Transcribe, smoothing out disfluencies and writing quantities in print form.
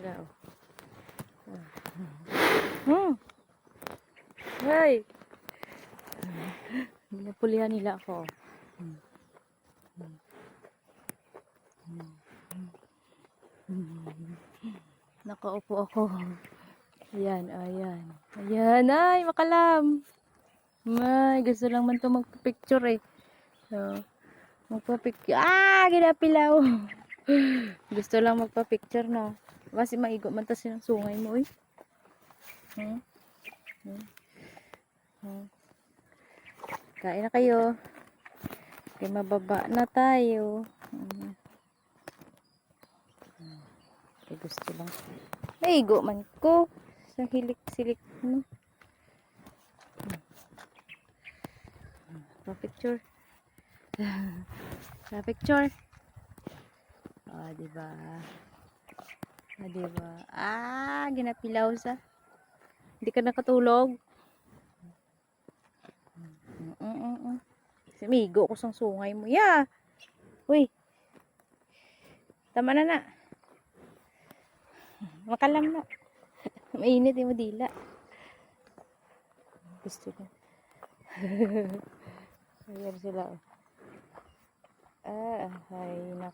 sila, oh. Hey! Pinapulihan nila ako. Nakaupo ako. Ayan, ayan. Ayan, ay, makalam. Ay, gusto lang man ito magpa-picture eh. So, magpa-picture. Ah, ginapilaw. Gusto lang magpa-picture na. Kasi maigo man tas ng sungay mo eh. Kain na kayo. Okay, mababa na tayo. Okay, gusto lang. Maigo man ko. Sa hilik-silik mo. Pa-picture. Pa-picture. Ah, diba? Ah, diba? Ah, ginapilaw sa. Hindi ka nakatulog. Simigo ko sang sungay mo. Yeah. Uy. Tama na na. Makalam na. Mainit yung dila. Gusto ko. Ayan sila. Ah, ay, nak.